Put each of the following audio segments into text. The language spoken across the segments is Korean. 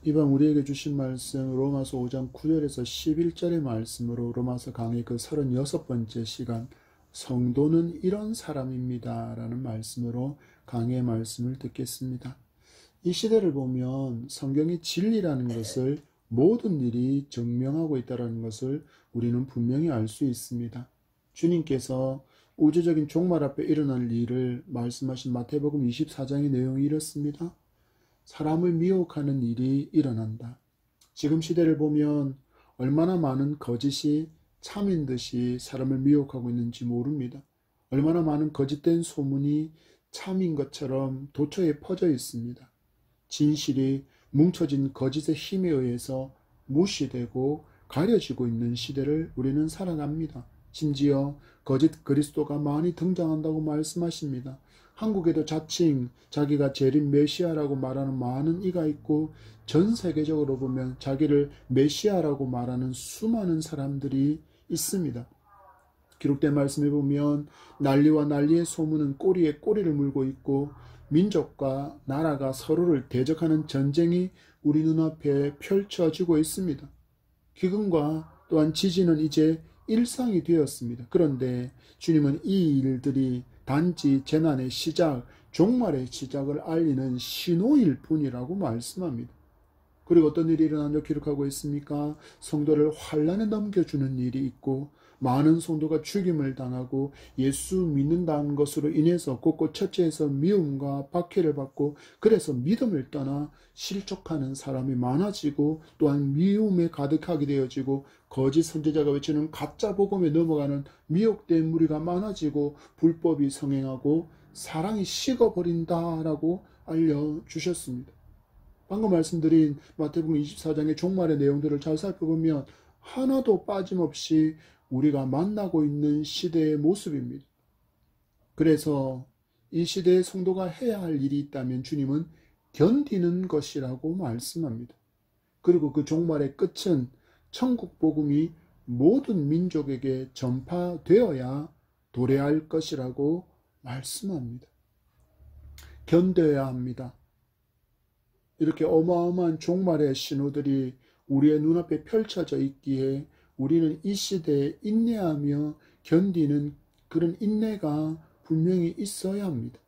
이번 우리에게 주신 말씀 로마서 5장 9절에서 11절의 말씀으로 로마서 강의 그 36번째 시간 성도는 이런 사람입니다 라는 말씀으로 강의의 말씀을 듣겠습니다. 이 시대를 보면 성경이 진리라는 것을 모든 일이 증명하고 있다는 것을 우리는 분명히 알 수 있습니다. 주님께서 우주적인 종말 앞에 일어날 일을 말씀하신 마태복음 24장의 내용이 이렇습니다. 사람을 미혹하는 일이 일어난다. 지금 시대를 보면 얼마나 많은 거짓이 참인 듯이 사람을 미혹하고 있는지 모릅니다. 얼마나 많은 거짓된 소문이 참인 것처럼 도처에 퍼져 있습니다. 진실이 뭉쳐진 거짓의 힘에 의해서 무시되고 가려지고 있는 시대를 우리는 살아갑니다. 심지어 거짓 그리스도가 많이 등장한다고 말씀하십니다. 한국에도 자칭 자기가 재림 메시아라고 말하는 많은 이가 있고 전 세계적으로 보면 자기를 메시아라고 말하는 수많은 사람들이 있습니다. 기록된 말씀에 보면 난리와 난리의 소문은 꼬리에 꼬리를 물고 있고 민족과 나라가 서로를 대적하는 전쟁이 우리 눈앞에 펼쳐지고 있습니다. 기근과 또한 지진은 이제 일상이 되었습니다. 그런데 주님은 이 일들이 단지 재난의 시작, 종말의 시작을 알리는 신호일 뿐이라고 말씀합니다. 그리고 어떤 일이 일어나며 기록하고 있습니까? 성도를 환난에 넘겨주는 일이 있고 많은 성도가 죽임을 당하고 예수 믿는다는 것으로 인해서 곳곳 처치해서 미움과 박해를 받고 그래서 믿음을 떠나 실족하는 사람이 많아지고 또한 미움에 가득하게 되어지고 거짓 선지자가 외치는 가짜 복음에 넘어가는 미혹된 무리가 많아지고 불법이 성행하고 사랑이 식어버린다라고 알려주셨습니다. 방금 말씀드린 마태복음 24장의 종말의 내용들을 잘 살펴보면 하나도 빠짐없이 우리가 만나고 있는 시대의 모습입니다. 그래서 이 시대의 성도가 해야 할 일이 있다면 주님은 견디는 것이라고 말씀합니다. 그리고 그 종말의 끝은 천국 복음이 모든 민족에게 전파되어야 도래할 것이라고 말씀합니다. 견뎌야 합니다. 이렇게 어마어마한 종말의 신호들이 우리의 눈앞에 펼쳐져 있기에 우리는 이 시대에 인내하며 견디는 그런 인내가 분명히 있어야 합니다.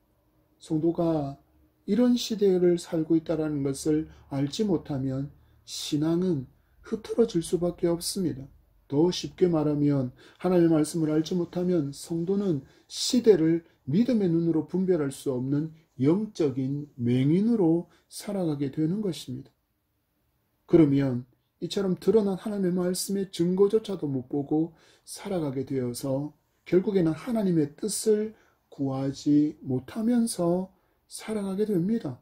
성도가 이런 시대를 살고 있다는 것을 알지 못하면 신앙은 흐트러질 수밖에 없습니다. 더 쉽게 말하면 하나님의 말씀을 알지 못하면 성도는 시대를 믿음의 눈으로 분별할 수 없는 영적인 맹인으로 살아가게 되는 것입니다. 그러면 이처럼 드러난 하나님의 말씀의 증거조차도 못 보고 살아가게 되어서 결국에는 하나님의 뜻을 구하지 못하면서 살아가게 됩니다.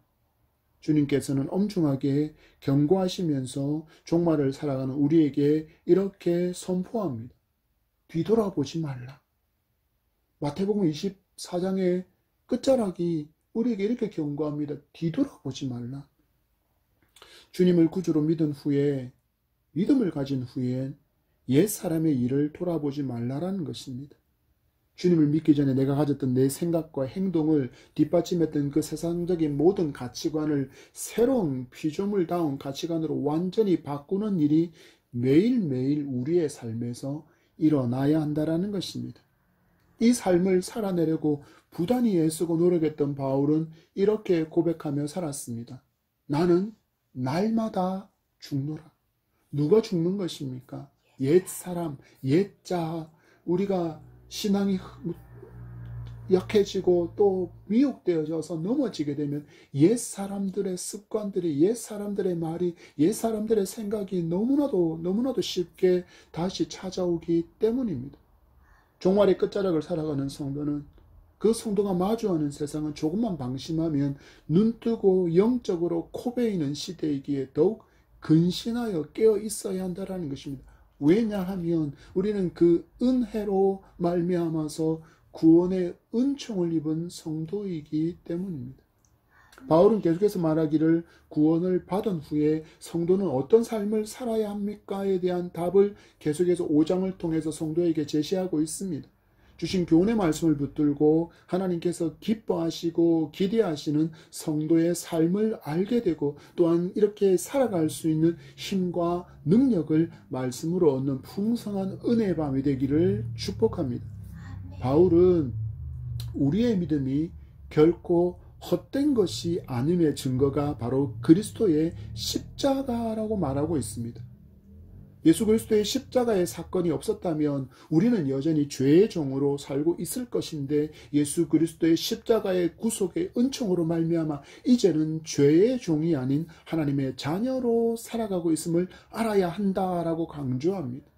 주님께서는 엄중하게 경고하시면서 종말을 살아가는 우리에게 이렇게 선포합니다. 뒤돌아보지 말라. 마태복음 24장의 끝자락이 우리에게 이렇게 경고합니다. 뒤돌아보지 말라. 주님을 구주로 믿은 후에 믿음을 가진 후엔 옛 사람의 일을 돌아보지 말라라는 것입니다. 주님을 믿기 전에 내가 가졌던 내 생각과 행동을 뒷받침했던 그 세상적인 모든 가치관을 새로운 피조물다운 가치관으로 완전히 바꾸는 일이 매일매일 우리의 삶에서 일어나야 한다는 것입니다. 이 삶을 살아내려고 부단히 애쓰고 노력했던 바울은 이렇게 고백하며 살았습니다. 나는 날마다 죽노라. 누가 죽는 것입니까? 옛 사람, 옛 자, 우리가 신앙이 약해지고 또 미혹되어져서 넘어지게 되면 옛 사람들의 습관들이, 옛 사람들의 말이, 옛 사람들의 생각이 너무나도 쉽게 다시 찾아오기 때문입니다. 종말의 끝자락을 살아가는 성도는 그 성도가 마주하는 세상은 조금만 방심하면 눈뜨고 영적으로 코베이는 시대이기에 더욱 근신하여 깨어 있어야 한다는 것입니다. 왜냐하면 우리는 그 은혜로 말미암아서 구원의 은총을 입은 성도이기 때문입니다. 바울은 계속해서 말하기를 구원을 받은 후에 성도는 어떤 삶을 살아야 합니까에 대한 답을 계속해서 5장을 통해서 성도에게 제시하고 있습니다. 주신 교훈의 말씀을 붙들고 하나님께서 기뻐하시고 기대하시는 성도의 삶을 알게 되고 또한 이렇게 살아갈 수 있는 힘과 능력을 말씀으로 얻는 풍성한 은혜의 밤이 되기를 축복합니다. 바울은 우리의 믿음이 결코 헛된 것이 아님의 증거가 바로 그리스도의 십자가라고 말하고 있습니다. 예수 그리스도의 십자가의 사건이 없었다면 우리는 여전히 죄의 종으로 살고 있을 것인데 예수 그리스도의 십자가의 구속의 은총으로 말미암아 이제는 죄의 종이 아닌 하나님의 자녀로 살아가고 있음을 알아야 한다라고 강조합니다.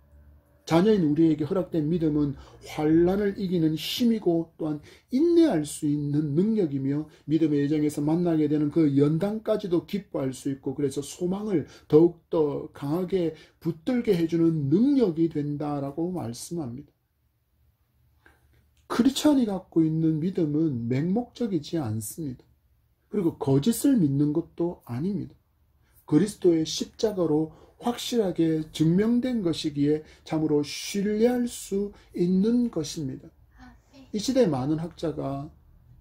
자녀인 우리에게 허락된 믿음은 환난을 이기는 힘이고 또한 인내할 수 있는 능력이며 믿음의 여정에서 만나게 되는 그 연단까지도 기뻐할 수 있고 그래서 소망을 더욱더 강하게 붙들게 해주는 능력이 된다라고 말씀합니다. 크리스찬이 갖고 있는 믿음은 맹목적이지 않습니다. 그리고 거짓을 믿는 것도 아닙니다. 그리스도의 십자가로 확실하게 증명된 것이기에 참으로 신뢰할 수 있는 것입니다. 이 시대의 많은 학자가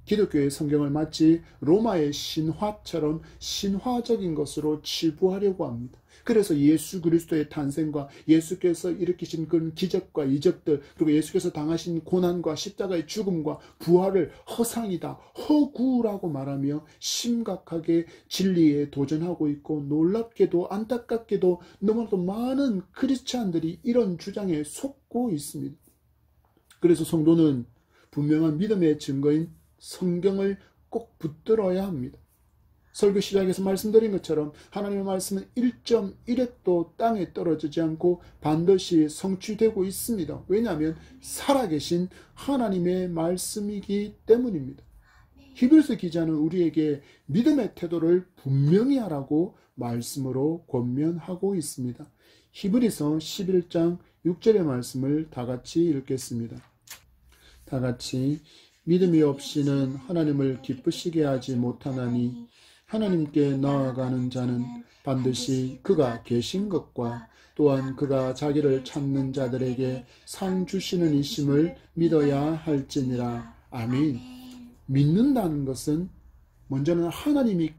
기독교의 성경을 마치 로마의 신화처럼 신화적인 것으로 치부하려고 합니다. 그래서 예수 그리스도의 탄생과 예수께서 일으키신 그런 기적과 이적들 그리고 예수께서 당하신 고난과 십자가의 죽음과 부활을 허상이다, 허구라고 말하며 심각하게 진리에 도전하고 있고 놀랍게도 안타깝게도 너무나도 많은 크리스찬들이 이런 주장에 속고 있습니다. 그래서 성도는 분명한 믿음의 증거인 성경을 꼭 붙들어야 합니다. 설교 시작에서 말씀드린 것처럼 하나님의 말씀은 1.1핵도 땅에 떨어지지 않고 반드시 성취되고 있습니다. 왜냐하면 살아계신 하나님의 말씀이기 때문입니다. 히브리서 기자는 우리에게 믿음의 태도를 분명히 하라고 말씀으로 권면하고 있습니다. 히브리서 11장 6절의 말씀을 다 같이 읽겠습니다. 다 같이 믿음이 없이는 하나님을 기쁘시게 하지 못하나니 하나님께 나아가는 자는 반드시 그가 계신 것과 또한 그가 자기를 찾는 자들에게 상 주시는 이심을 믿어야 할지니라. 아멘. 믿는다는 것은 먼저는 하나님이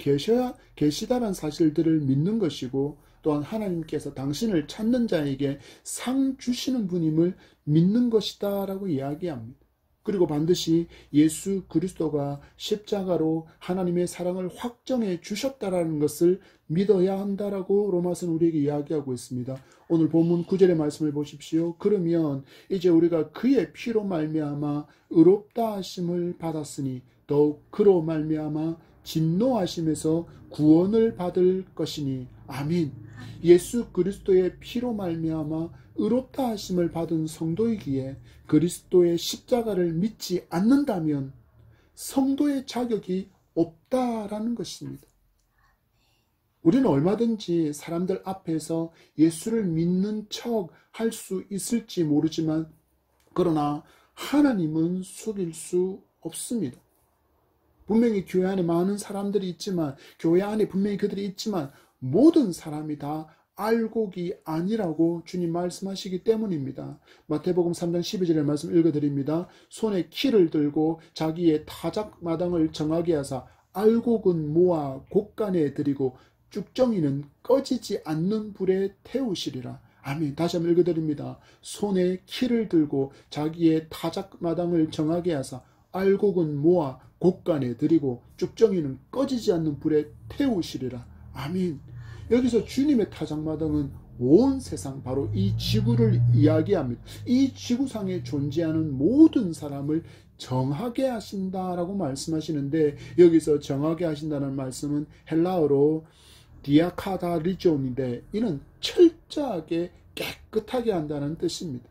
계시다는 사실들을 믿는 것이고 또한 하나님께서 당신을 찾는 자에게 상 주시는 분임을 믿는 것이다 라고 이야기합니다. 그리고 반드시 예수 그리스도가 십자가로 하나님의 사랑을 확정해 주셨다라는 것을 믿어야 한다라고 로마서는 우리에게 이야기하고 있습니다. 오늘 본문 9절의 말씀을 보십시오. 그러면 이제 우리가 그의 피로 말미암아 의롭다 하심을 받았으니 더욱 그로 말미암아 진노하심에서 구원을 받을 것이니. 아멘. 예수 그리스도의 피로 말미암아 의롭다 하심을 받은 성도이기에 그리스도의 십자가를 믿지 않는다면 성도의 자격이 없다라는 것입니다. 우리는 얼마든지 사람들 앞에서 예수를 믿는 척 할 수 있을지 모르지만 그러나 하나님은 속일 수 없습니다. 분명히 교회 안에 많은 사람들이 있지만 교회 안에 분명히 그들이 있지만 모든 사람이 다 알곡이 아니라고 주님 말씀하시기 때문입니다. 마태복음 3장 12절의 말씀 읽어드립니다. 손에 키를 들고 자기의 타작마당을 정하게 하사 알곡은 모아 곡간에 들이고 쭉정이는 꺼지지 않는 불에 태우시리라. 아멘. 다시 한번 읽어드립니다. 손에 키를 들고 자기의 타작마당을 정하게 하사 알곡은 모아 곡간에 들이고 쭉정이는 꺼지지 않는 불에 태우시리라. 아멘. 여기서 주님의 타작마당은 온 세상 바로 이 지구를 이야기합니다. 이 지구상에 존재하는 모든 사람을 정하게 하신다라고 말씀하시는데 여기서 정하게 하신다는 말씀은 헬라어로 디아카다리존인데 이는 철저하게 깨끗하게 한다는 뜻입니다.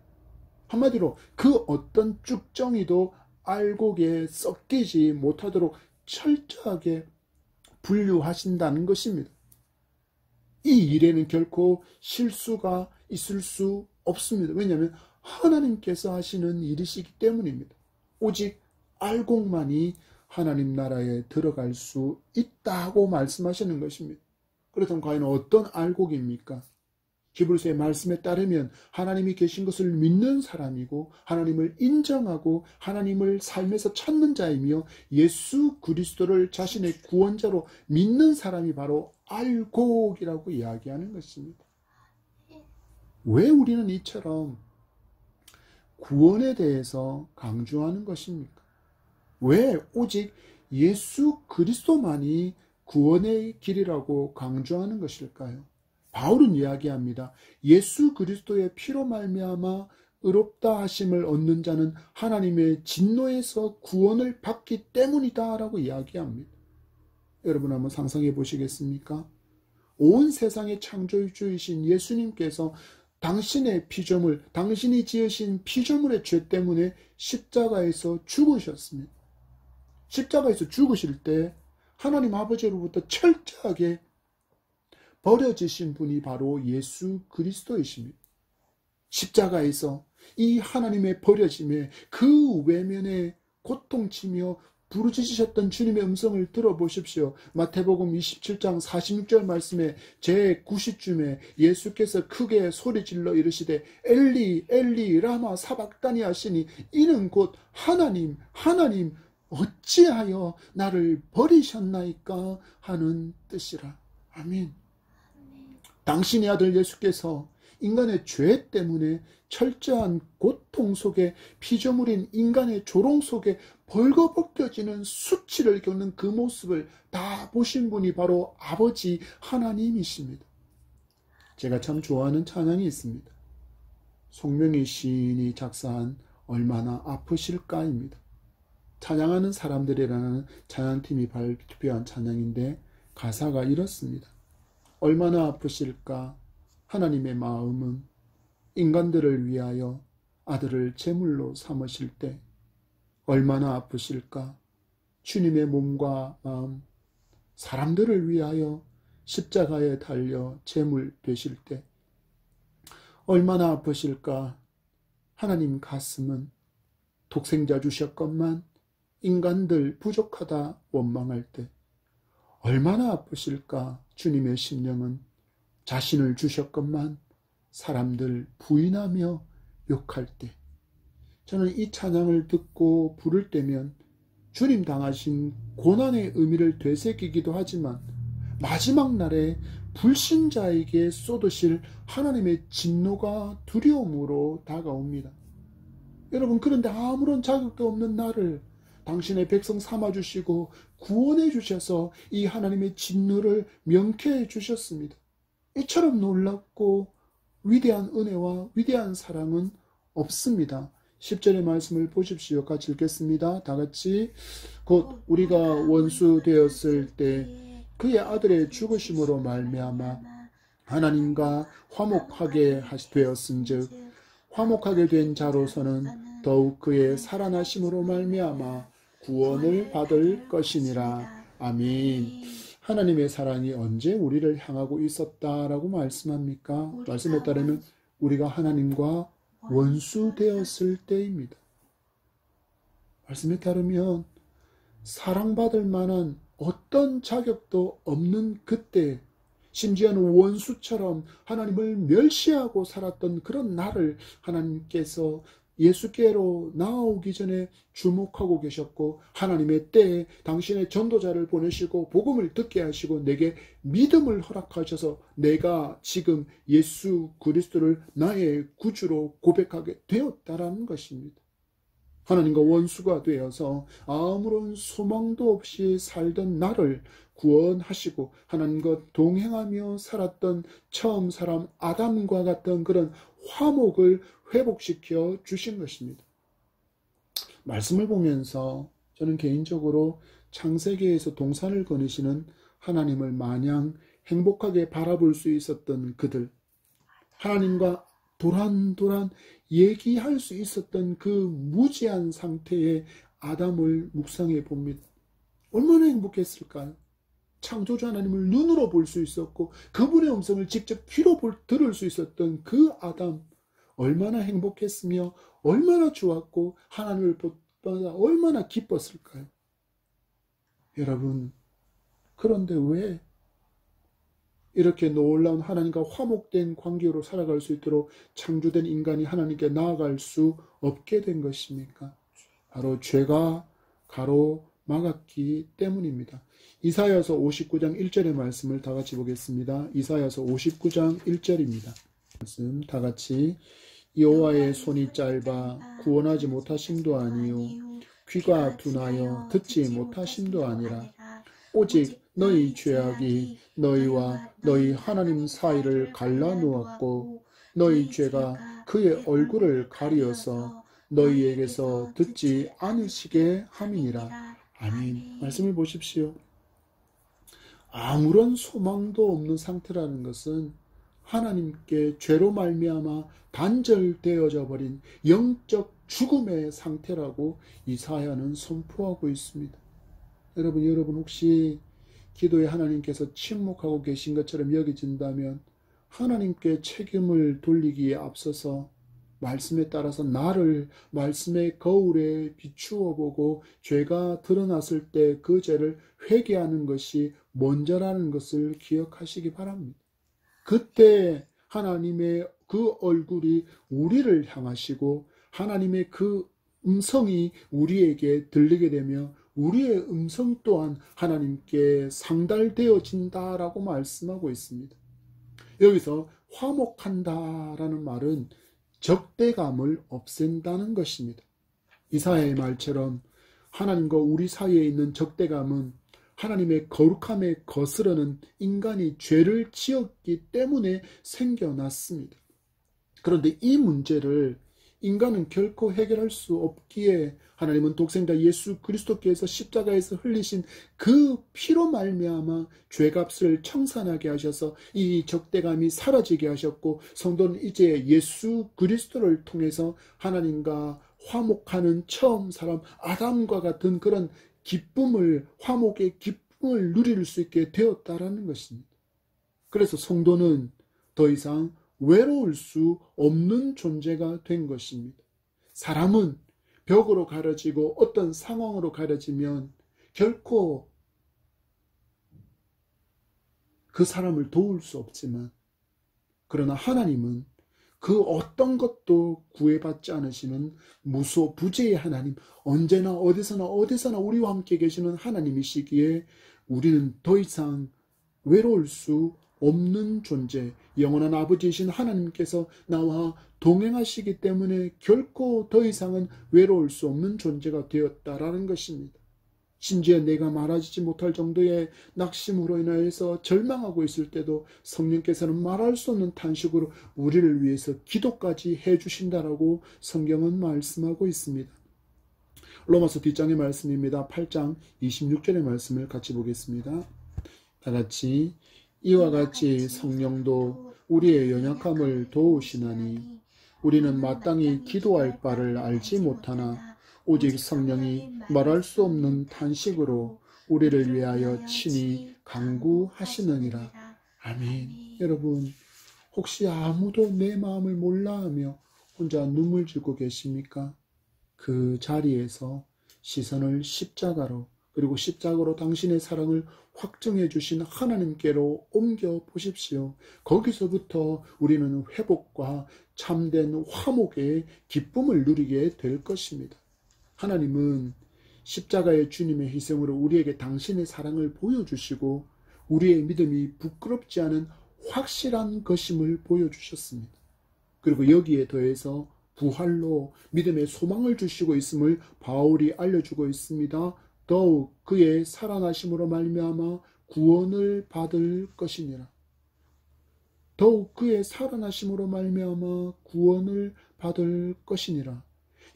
한마디로 그 어떤 쭉정이도 알곡에 섞이지 못하도록 철저하게 분류하신다는 것입니다. 이 일에는 결코 실수가 있을 수 없습니다. 왜냐하면 하나님께서 하시는 일이시기 때문입니다. 오직 알곡만이 하나님 나라에 들어갈 수 있다고 말씀하시는 것입니다. 그렇다면 과연 어떤 알곡입니까? 히브리서의 말씀에 따르면 하나님이 계신 것을 믿는 사람이고 하나님을 인정하고 하나님을 삶에서 찾는 자이며 예수 그리스도를 자신의 구원자로 믿는 사람이 바로 알곡이라고 이야기하는 것입니다. 왜 우리는 이처럼 구원에 대해서 강조하는 것입니까? 왜 오직 예수 그리스도만이 구원의 길이라고 강조하는 것일까요? 바울은 이야기합니다. 예수 그리스도의 피로 말미암아 의롭다 하심을 얻는 자는 하나님의 진노에서 구원을 받기 때문이다 라고 이야기합니다. 여러분 한번 상상해 보시겠습니까? 온 세상의 창조주이신 예수님께서 당신의 피조물, 당신이 지으신 피조물의 죄 때문에 십자가에서 죽으셨습니다. 십자가에서 죽으실 때 하나님 아버지로부터 철저하게 버려지신 분이 바로 예수 그리스도이십니다. 십자가에서 이 하나님의 버려짐에 그 외면에 고통치며 부르짖으셨던 주님의 음성을 들어보십시오. 마태복음 27장 46절 말씀에 제90쯤에 예수께서 크게 소리질러 이르시되 엘리 엘리 라마 사박다니 하시니 이는 곧 하나님 하나님 어찌하여 나를 버리셨나이까 하는 뜻이라. 아멘. 당신의 아들 예수께서 인간의 죄 때문에 철저한 고통 속에 피조물인 인간의 조롱 속에 벌거벗겨지는 수치를 겪는 그 모습을 다 보신 분이 바로 아버지 하나님이십니다. 제가 참 좋아하는 찬양이 있습니다. 송명희 시인이 작사한 얼마나 아프실까입니다. 찬양하는 사람들이라는 찬양팀이 발표한 찬양인데 가사가 이렇습니다. 얼마나 아프실까 하나님의 마음은 인간들을 위하여 아들을 제물로 삼으실 때 얼마나 아프실까 주님의 몸과 마음 사람들을 위하여 십자가에 달려 제물 되실 때 얼마나 아프실까 하나님 가슴은 독생자 주셨건만 인간들 부족하다 원망할 때 얼마나 아프실까 주님의 심령은 자신을 주셨건만 사람들 부인하며 욕할 때 저는 이 찬양을 듣고 부를 때면 주님 당하신 고난의 의미를 되새기기도 하지만 마지막 날에 불신자에게 쏟으실 하나님의 진노가 두려움으로 다가옵니다. 여러분 그런데 아무런 자격도 없는 나를 당신의 백성 삼아주시고 구원해 주셔서 이 하나님의 진노를 명쾌해 주셨습니다. 이처럼 놀랍고 위대한 은혜와 위대한 사랑은 없습니다. 10절의 말씀을 보십시오. 같이 읽겠습니다. 다 같이 곧 우리가 원수 되었을 때 그의 아들의 죽으심으로 말미암아 하나님과 화목하게 되었은즉 화목하게 된 자로서는 더욱 그의 살아나심으로 말미암아 구원을 받을 것이니라. 아멘. 하나님의 사랑이 언제 우리를 향하고 있었다라고 말씀합니까? 말씀에 따르면 우리가 하나님과 원수 되었을 때입니다. 말씀에 따르면 사랑받을 만한 어떤 자격도 없는 그때 심지어는 원수처럼 하나님을 멸시하고 살았던 그런 나를 하나님께서 예수께로 나아오기 전에 주목하고 계셨고 하나님의 때에 당신의 전도자를 보내시고 복음을 듣게 하시고 내게 믿음을 허락하셔서 내가 지금 예수 그리스도를 나의 구주로 고백하게 되었다라는 것입니다. 하나님과 원수가 되어서 아무런 소망도 없이 살던 나를 구원하시고 하나님과 동행하며 살았던 처음 사람 아담과 같은 그런 화목을 회복시켜 주신 것입니다. 말씀을 보면서 저는 개인적으로 창세기에서 동산을 거니시는 하나님을 마냥 행복하게 바라볼 수 있었던 그들, 하나님과 도란도란 얘기할 수 있었던 그 무지한 상태의 아담을 묵상해 봅니다. 얼마나 행복했을까요? 창조주 하나님을 눈으로 볼 수 있었고 그분의 음성을 직접 귀로 들을 수 있었던 그 아담, 얼마나 행복했으며 얼마나 좋았고 하나님을 보다 얼마나 기뻤을까요? 여러분, 그런데 왜 이렇게 놀라운 하나님과 화목된 관계로 살아갈 수 있도록 창조된 인간이 하나님께 나아갈 수 없게 된 것입니까? 바로 죄가 가로막았기 때문입니다. 이사야서 59장 1절의 말씀을 다 같이 보겠습니다. 이사야서 59장 1절입니다. 말씀 다 같이 여호와의 손이 짧아 구원하지 못하심도 아니요 귀가 둔하여 듣지 못하심도 아니라 오직 너희 죄악이 너희와 너희 하나님 사이를 갈라놓았고 너희 죄가 그의 얼굴을 가리어서 너희에게서 듣지 않으시게 함이니라. 아멘. 말씀을 보십시오. 아무런 소망도 없는 상태라는 것은 하나님께 죄로 말미암아 단절되어져 버린 영적 죽음의 상태라고 이사야는 선포하고 있습니다. 여러분 혹시 기도에 하나님께서 침묵하고 계신 것처럼 여겨진다면 하나님께 책임을 돌리기에 앞서서 말씀에 따라서 나를 말씀의 거울에 비추어 보고 죄가 드러났을 때 그 죄를 회개하는 것이 먼저라는 것을 기억하시기 바랍니다. 그때 하나님의 그 얼굴이 우리를 향하시고 하나님의 그 음성이 우리에게 들리게 되며 우리의 음성 또한 하나님께 상달되어진다라고 말씀하고 있습니다. 여기서 화목한다라는 말은 적대감을 없앤다는 것입니다. 이사야의 말처럼 하나님과 우리 사이에 있는 적대감은 하나님의 거룩함에 거스르는 인간이 죄를 지었기 때문에 생겨났습니다. 그런데 이 문제를 인간은 결코 해결할 수 없기에 하나님은 독생자 예수 그리스도께서 십자가에서 흘리신 그 피로 말미암아 죄값을 청산하게 하셔서 이 적대감이 사라지게 하셨고 성도는 이제 예수 그리스도를 통해서 하나님과 화목하는 처음 사람 아담과 같은 그런 기쁨을 화목의 기쁨을 누릴 수 있게 되었다라는 것입니다. 그래서 성도는 더 이상 외로울 수 없는 존재가 된 것입니다. 사람은 벽으로 가려지고 어떤 상황으로 가려지면 결코 그 사람을 도울 수 없지만 그러나 하나님은 그 어떤 것도 구애받지 않으시는 무소부재의 하나님, 언제나 어디서나 우리와 함께 계시는 하나님이시기에 우리는 더 이상 외로울 수 없는 존재, 영원한 아버지이신 하나님께서 나와 동행하시기 때문에 결코 더 이상은 외로울 수 없는 존재가 되었다라는 것입니다. 심지어 내가 말하지 못할 정도의 낙심으로 인하여서 절망하고 있을 때도 성령께서는 말할 수 없는 탄식으로 우리를 위해서 기도까지 해주신다라고 성경은 말씀하고 있습니다. 로마서 뒷장의 말씀입니다. 8장 26절의 말씀을 같이 보겠습니다. 다 같이 이와 같이 성령도 우리의 연약함을 도우시나니 우리는 마땅히 기도할 바를 알지 못하나 오직 성령이 말할 수 없는 탄식으로 우리를 위하여 친히 간구하시느니라. 아멘. 여러분 혹시 아무도 내 마음을 몰라하며 혼자 눈물 짓고 계십니까? 그 자리에서 시선을 십자가로 그리고 십자가로 당신의 사랑을 확증해 주신 하나님께로 옮겨 보십시오. 거기서부터 우리는 회복과 참된 화목의 기쁨을 누리게 될 것입니다. 하나님은 십자가의 주님의 희생으로 우리에게 당신의 사랑을 보여주시고 우리의 믿음이 부끄럽지 않은 확실한 것임을 보여주셨습니다. 그리고 여기에 더해서 부활로 믿음의 소망을 주시고 있음을 바울이 알려주고 있습니다. 더욱 그의 살아나심으로 말미암아 구원을 받을 것이니라. 더욱 그의 살아나심으로 말미암아 구원을 받을 것이니라.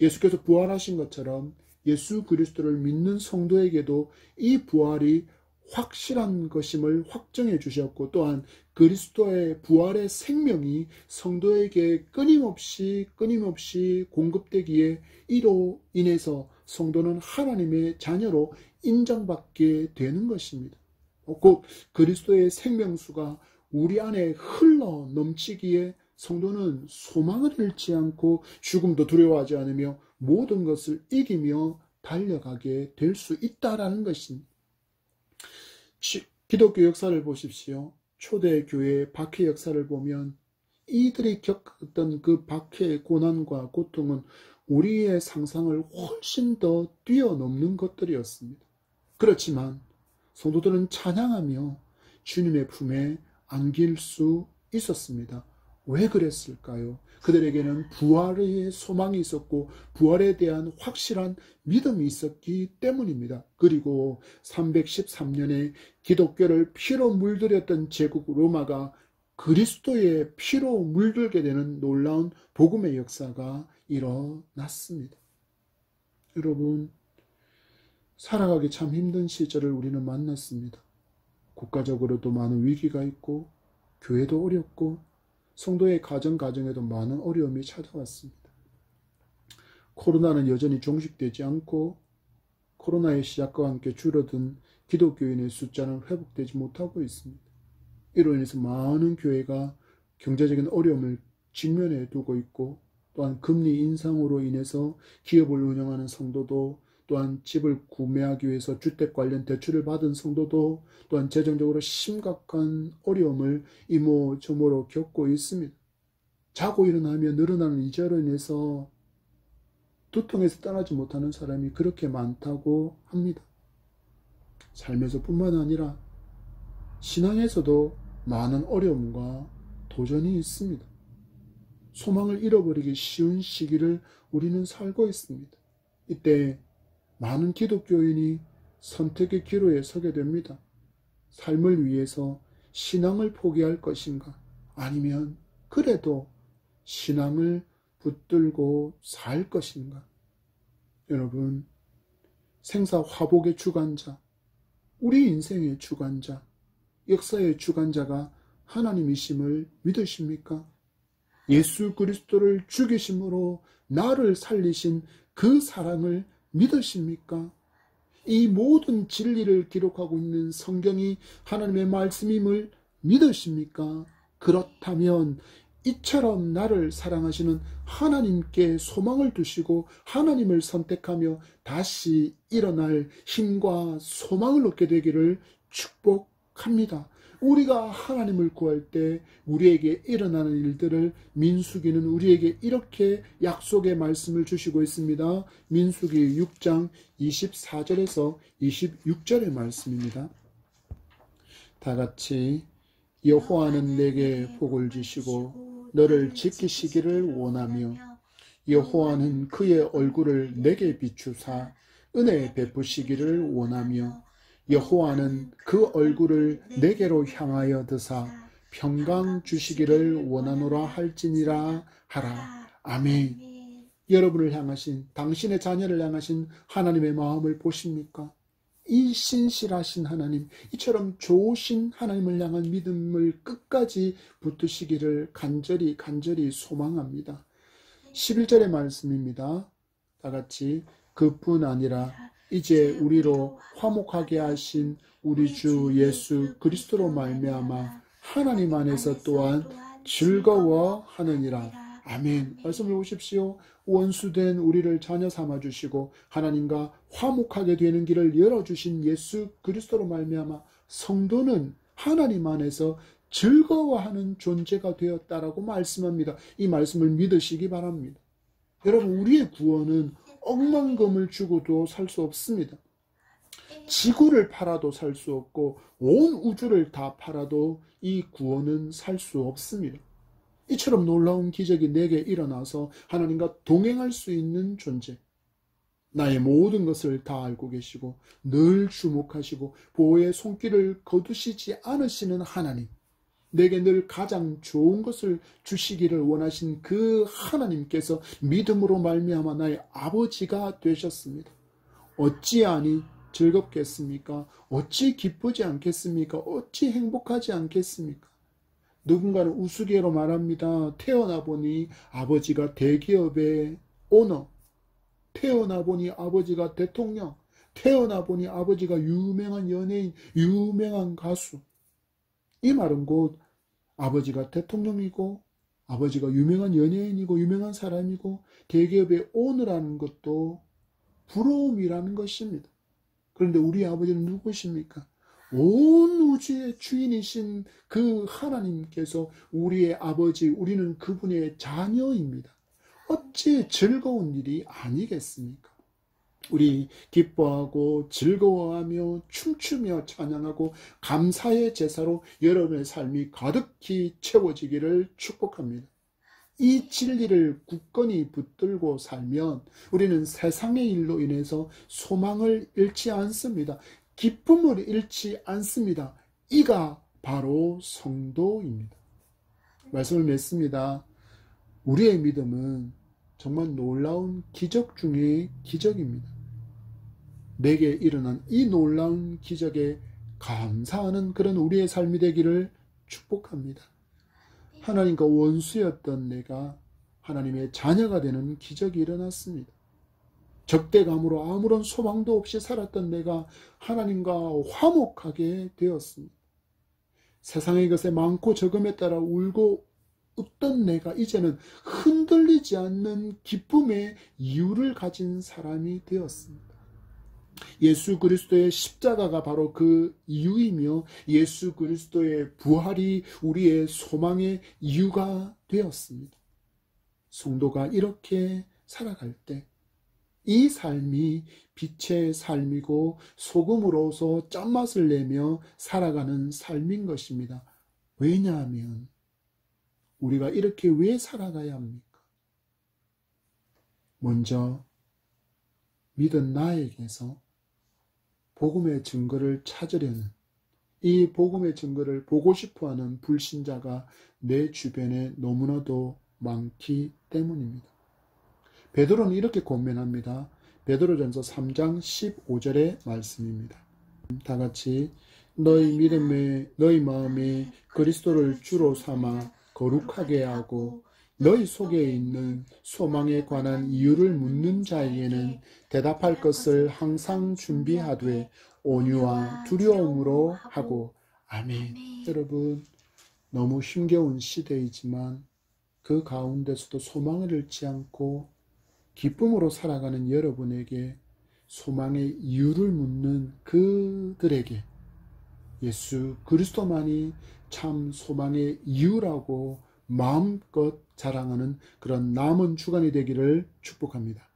예수께서 부활하신 것처럼 예수 그리스도를 믿는 성도에게도 이 부활이 확실한 것임을 확정해 주셨고 또한 그리스도의 부활의 생명이 성도에게 끊임없이 공급되기에 이로 인해서 성도는 하나님의 자녀로 인정받게 되는 것입니다. 곧 그리스도의 생명수가 우리 안에 흘러 넘치기에 성도는 소망을 잃지 않고 죽음도 두려워하지 않으며 모든 것을 이기며 달려가게 될 수 있다라는 것입니다. 기독교 역사를 보십시오. 초대교회의 박해 역사를 보면 이들이 겪었던 그 박해의 고난과 고통은 우리의 상상을 훨씬 더 뛰어넘는 것들이었습니다. 그렇지만 성도들은 찬양하며 주님의 품에 안길 수 있었습니다. 왜 그랬을까요? 그들에게는 부활의 소망이 있었고 부활에 대한 확실한 믿음이 있었기 때문입니다. 그리고 313년에 기독교를 피로 물들였던 제국 로마가 그리스도의 피로 물들게 되는 놀라운 복음의 역사가 일어났습니다. 여러분, 살아가기 참 힘든 시절을 우리는 만났습니다. 국가적으로도 많은 위기가 있고 교회도 어렵고 성도의 가정에도 많은 어려움이 찾아왔습니다. 코로나는 여전히 종식되지 않고 코로나의 시작과 함께 줄어든 기독교인의 숫자는 회복되지 못하고 있습니다. 이로 인해서 많은 교회가 경제적인 어려움을 직면해 두고 있고 또한 금리 인상으로 인해서 기업을 운영하는 성도도 또한 집을 구매하기 위해서 주택 관련 대출을 받은 성도도 또한 재정적으로 심각한 어려움을 이모저모로 겪고 있습니다. 자고 일어나며 늘어나는 이자로 인해서 두통에서 떠나지 못하는 사람이 그렇게 많다고 합니다. 삶에서 뿐만 아니라 신앙에서도 많은 어려움과 도전이 있습니다. 소망을 잃어버리기 쉬운 시기를 우리는 살고 있습니다. 이때 많은 기독교인이 선택의 기로에 서게 됩니다. 삶을 위해서 신앙을 포기할 것인가? 아니면 그래도 신앙을 붙들고 살 것인가? 여러분, 생사 화복의 주관자, 우리 인생의 주관자, 역사의 주관자가 하나님이심을 믿으십니까? 예수 그리스도를 죽이심으로 나를 살리신 그 사랑을 믿으십니까? 이 모든 진리를 기록하고 있는 성경이 하나님의 말씀임을 믿으십니까? 그렇다면 이처럼 나를 사랑하시는 하나님께 소망을 두시고 하나님을 선택하며 다시 일어날 힘과 소망을 얻게 되기를 축복합니다. 우리가 하나님을 구할 때 우리에게 일어나는 일들을 민수기는 우리에게 이렇게 약속의 말씀을 주시고 있습니다. 민수기 6장 24절에서 26절의 말씀입니다. 다 같이 여호와는 내게 복을 주시고 너를 지키시기를 원하며 여호와는 그의 얼굴을 내게 비추사 은혜 베푸시기를 원하며 여호와는 그 얼굴을 내게로 향하여 드사 평강 주시기를 원하노라 할지니라 하라. 아멘. 여러분을 향하신, 당신의 자녀를 향하신 하나님의 마음을 보십니까? 이 신실하신 하나님, 이처럼 좋으신 하나님을 향한 믿음을 끝까지 붙드시기를 간절히 소망합니다. 11절의 말씀입니다. 다 같이 그뿐 아니라 이제 우리로 화목하게 하신 우리 주 예수 그리스도로 말미암아 하나님 안에서 또한 즐거워하느니라. 아멘. 말씀을 보십시오. 원수된 우리를 자녀 삼아주시고 하나님과 화목하게 되는 길을 열어주신 예수 그리스도로 말미암아 성도는 하나님 안에서 즐거워하는 존재가 되었다라고 말씀합니다. 이 말씀을 믿으시기 바랍니다. 여러분, 우리의 구원은 억만금을 주고도 살 수 없습니다. 지구를 팔아도 살 수 없고 온 우주를 다 팔아도 이 구원은 살 수 없습니다. 이처럼 놀라운 기적이 내게 일어나서 하나님과 동행할 수 있는 존재, 나의 모든 것을 다 알고 계시고 늘 주목하시고 보호의 손길을 거두시지 않으시는 하나님, 내게 늘 가장 좋은 것을 주시기를 원하신 그 하나님께서 믿음으로 말미암아 나의 아버지가 되셨습니다. 어찌하니 즐겁겠습니까? 어찌 기쁘지 않겠습니까? 어찌 행복하지 않겠습니까? 누군가는 우스개로 말합니다. 태어나 보니 아버지가 대기업의 오너, 태어나 보니 아버지가 대통령, 태어나 보니 아버지가 유명한 연예인, 유명한 가수. 이 말은 곧 아버지가 대통령이고 아버지가 유명한 연예인이고 유명한 사람이고 대기업의 오너라는 것도 부러움이라는 것입니다. 그런데 우리 아버지는 누구십니까? 온 우주의 주인이신 그 하나님께서 우리의 아버지, 우리는 그분의 자녀입니다. 어찌 즐거운 일이 아니겠습니까? 우리 기뻐하고 즐거워하며 춤추며 찬양하고 감사의 제사로 여러분의 삶이 가득히 채워지기를 축복합니다. 이 진리를 굳건히 붙들고 살면 우리는 세상의 일로 인해서 소망을 잃지 않습니다. 기쁨을 잃지 않습니다. 이가 바로 성도입니다. 말씀을 맺습니다. 우리의 믿음은 정말 놀라운 기적 중의 기적입니다. 내게 일어난 이 놀라운 기적에 감사하는 그런 우리의 삶이 되기를 축복합니다. 하나님과 원수였던 내가 하나님의 자녀가 되는 기적이 일어났습니다. 적대감으로 아무런 소망도 없이 살았던 내가 하나님과 화목하게 되었습니다. 세상의 것에 많고 적음에 따라 울고 웃던 내가 이제는 흔들리지 않는 기쁨의 이유를 가진 사람이 되었습니다. 예수 그리스도의 십자가가 바로 그 이유이며 예수 그리스도의 부활이 우리의 소망의 이유가 되었습니다. 성도가 이렇게 살아갈 때 이 삶이 빛의 삶이고 소금으로서 짠맛을 내며 살아가는 삶인 것입니다. 왜냐하면 우리가 이렇게 왜 살아가야 합니까? 먼저 믿은 나에게서 복음의 증거를 찾으려는, 이 복음의 증거를 보고 싶어하는 불신자가 내 주변에 너무나도 많기 때문입니다. 베드로는 이렇게 권면합니다. 베드로전서 3장 15절의 말씀입니다. 다 같이 너희 마음에 그리스도를 주로 삼아 거룩하게 하고 너희 속에 있는 소망에 관한 이유를 묻는 자에게는 대답할 것을 항상 준비하되 온유와 두려움으로 하고. 아멘. 여러분, 너무 힘겨운 시대이지만 그 가운데서도 소망을 잃지 않고 기쁨으로 살아가는 여러분에게 소망의 이유를 묻는 그들에게 예수 그리스도만이 참 소망의 이유라고 마음껏 자랑하는 그런 남은 주간이 되기를 축복합니다.